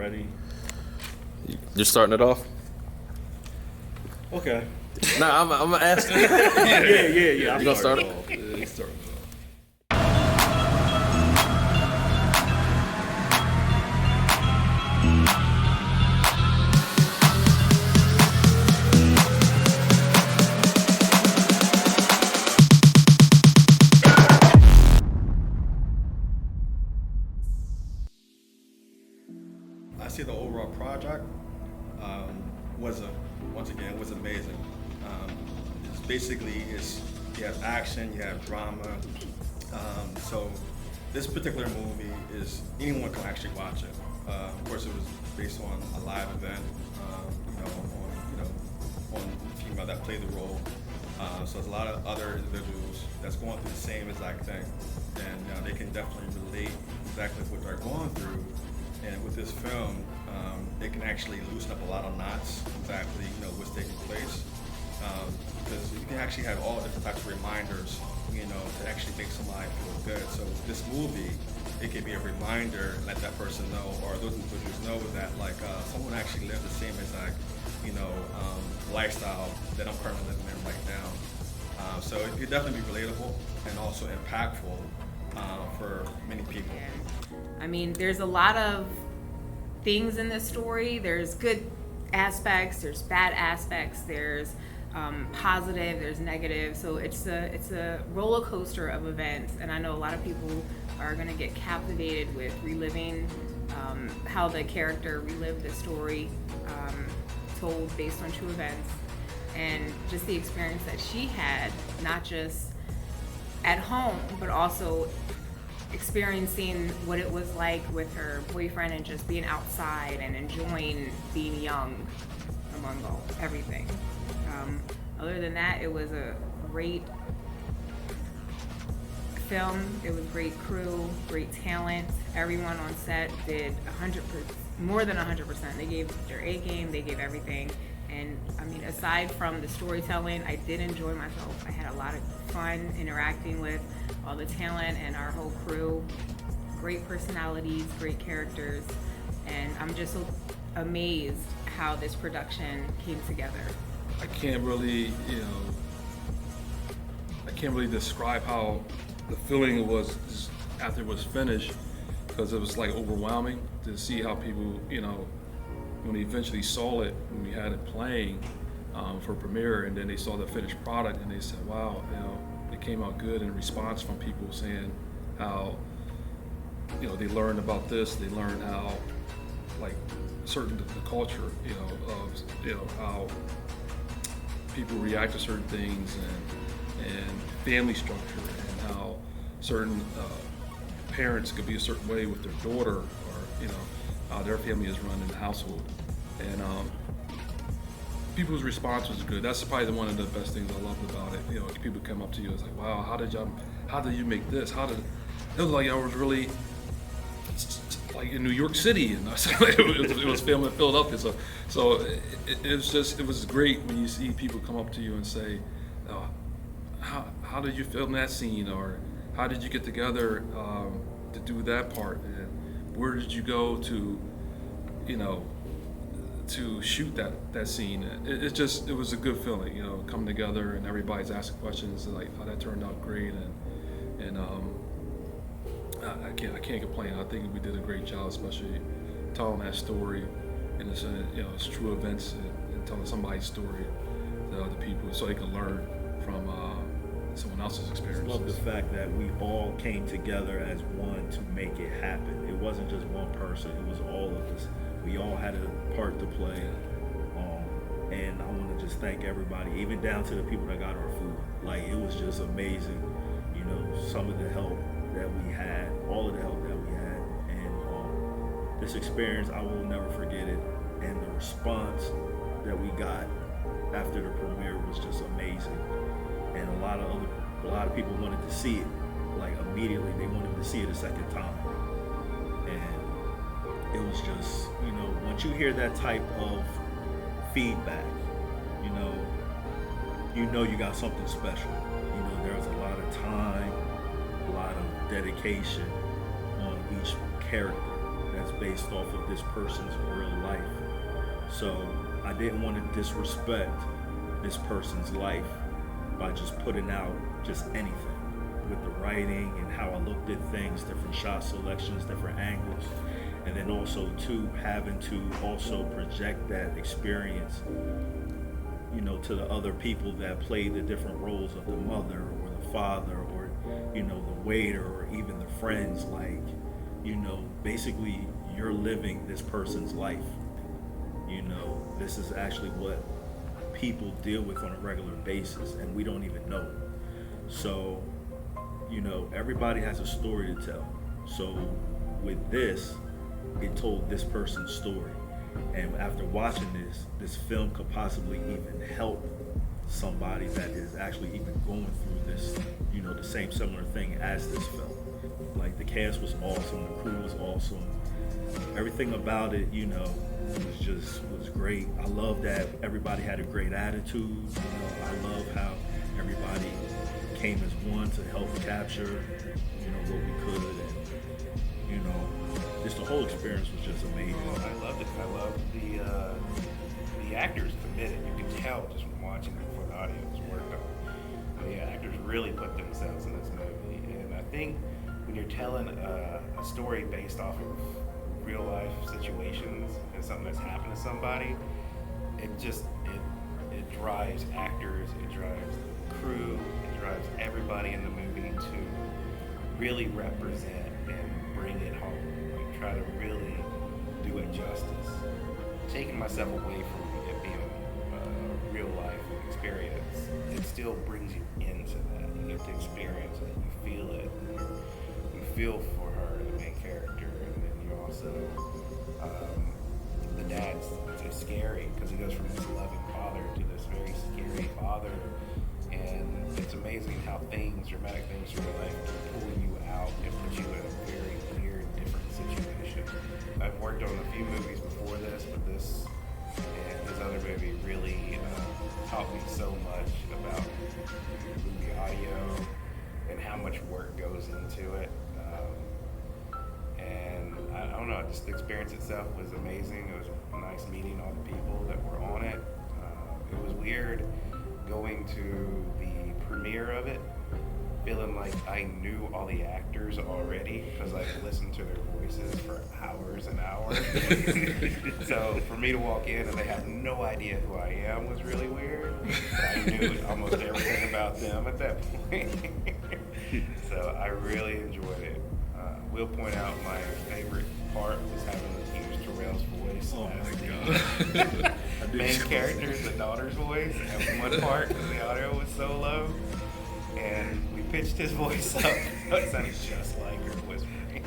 ready. You're starting it off? Okay. Nah, I'm gonna ask you. Yeah. You gonna start it? off. Yeah, he's starting it off. I see the overall project was amazing. You have action, you have drama. So this particular movie is anyone can actually watch it. Of course, it was based on a live event, on the female that played the role. So there's a lot of other individuals that's going through the same exact thing, and they can definitely relate exactly what they're going through. And with this film, it can actually loosen up a lot of knots, exactly what's taking place. Because you can actually have all different types of reminders, to actually make somebody feel good. So this movie, it can be a reminder, let that person know, or those individuals know that someone actually lived the same exact, lifestyle that I'm currently living in right now. So it could definitely be relatable and also impactful for many people. I mean, there's a lot of things in this story. There's good aspects, there's bad aspects, there's positive, there's negative. So it's a roller coaster of events, and I know a lot of people are going to get captivated with reliving how the character relived the story, told based on true events, and just the experience that she had, not just at home, but also experiencing what it was like with her boyfriend and just being outside and enjoying being young among everything. Other than that, it was a great film. It was great crew, great talent. Everyone on set did 100%, more than 100%. They gave their A game, they gave everything. And I mean, aside from the storytelling, I did enjoy myself. I had a lot of fun interacting with all the talent and our whole crew. Great personalities, great characters, and I'm just so amazed how this production came together. I can't really describe how the feeling was just after it was finished, because it was like overwhelming to see how people, when they eventually saw it, when we had it playing for premiere, and then they saw the finished product, and they said, wow, it came out good, and response from people saying how, they learned about this, they learned how, the culture, of, how people react to certain things, and family structure, and how certain parents could be a certain way with their daughter, or, how their family is run in the household. And people's response was good. That's probably one of the best things I loved about it. People come up to you, it's like, wow, how did you make this? It was like I was really like in New York City, and it was filmed in Philadelphia. So it was great when you see people come up to you and say, how did you film that scene, or how did you get together to do that part, and where did you go to, to shoot that scene. It was a good feeling, coming together and everybody's asking questions like, oh, that turned out great, and I can't complain. I think we did a great job, especially telling that story, and it's true events, and telling somebody's story to other people so they can learn from someone else's experiences. I love the fact that we all came together as one to make it happen. It wasn't just one person, it was all of us. We all had a part to play, and I want to just thank everybody, even down to the people that got our food. It was just amazing, some of the help that we had, all of the help that we had, and this experience, I will never forget it, and the response that we got after the premiere was just amazing, and a lot of people wanted to see it, immediately they wanted to see it a second time, and it was just, once you hear that type of feedback, you got something special. There was a lot of time, a lot of dedication on each character that that's based off of this person's real life. So I didn't want to disrespect this person's life by just putting out just anything. With the writing and how I looked at things, different shot selections, different angles, and then also too having to also project that experience, you know, to the other people that played the different roles of the mother or the father or, you know, the waiter or even the friends. Like, you know, basically you're living this person's life. You know, this is actually what people deal with on a regular basis, and we don't even know. So, you know, everybody has a story to tell. So with this, it told this person's story. And after watching this film could possibly even help somebody that is actually even going through this, you know, the same similar thing as this film. Like, the cast was awesome, the crew was awesome. Everything about it, you know, was great. I love that everybody had a great attitude. You know, I love how everybody came as one to help capture, you know, what we could, and, you know, just the whole experience was just amazing. I loved it. I loved the actors committed. You could tell just from watching it before the audio was worked on. The actors really put themselves in this movie, and I think when you're telling a story based off of real life situations and something that's happened to somebody, it drives actors, it drives the crew, it drives everybody in the movie to really represent and bring it home. Like, try to really do it justice. Taking myself away from it being a real life experience, it still brings you into that. You get to experience it, you feel it, you feel for her, the main character, and then you also, the dad's it's scary because he goes from this loving father to this very scary father, and it's amazing how dramatic things from your life can pull you out and put you in a very weird, different situation. I've worked on a few movies before this, but this and this other movie really taught me so much about movie audio and how much work goes into it. And I don't know, just the experience itself was amazing. It was nice meeting all the people that were on it. It was weird going to the premiere of it, feeling like I knew all the actors already because I listened to their voices for hours and hours. So for me to walk in and they have no idea who I am was really weird. But I knew almost everything about them at that point. So I really enjoyed it. Will point out my favorite part was having to use Terrell's voice as the main character, the daughter's voice. And one part because the audio was so low, and we pitched his voice up. It sounded just like her whispering.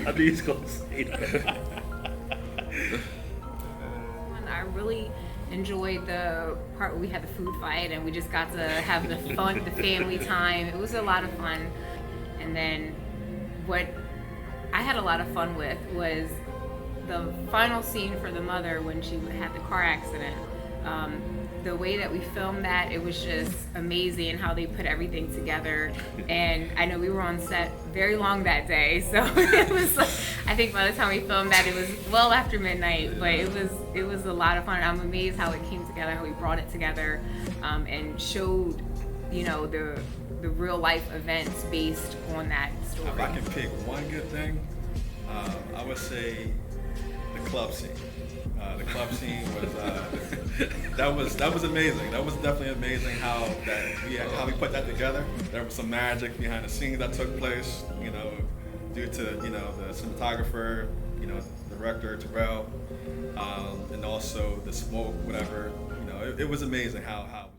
I knew he was going to say that. I really enjoyed the part where we had the food fight and we just got to have the fun, the family time. It was a lot of fun. And then what I had a lot of fun with was the final scene for the mother when she had the car accident. The way that we filmed that, it was just amazing how they put everything together. And I know we were on set very long that day, so it was, I think by the time we filmed that, it was well after midnight, but it was a lot of fun. I'm amazed how it came together, how we brought it together, and showed, you know, the real life events based on that story. If I can pick one good thing, I would say the club scene. The club scene was that was amazing. That was definitely amazing how we put that together. There was some magic behind the scenes that took place, you know, due to, you know, the cinematographer, you know, director Terrell, and also the smoke, whatever. You know, it was amazing how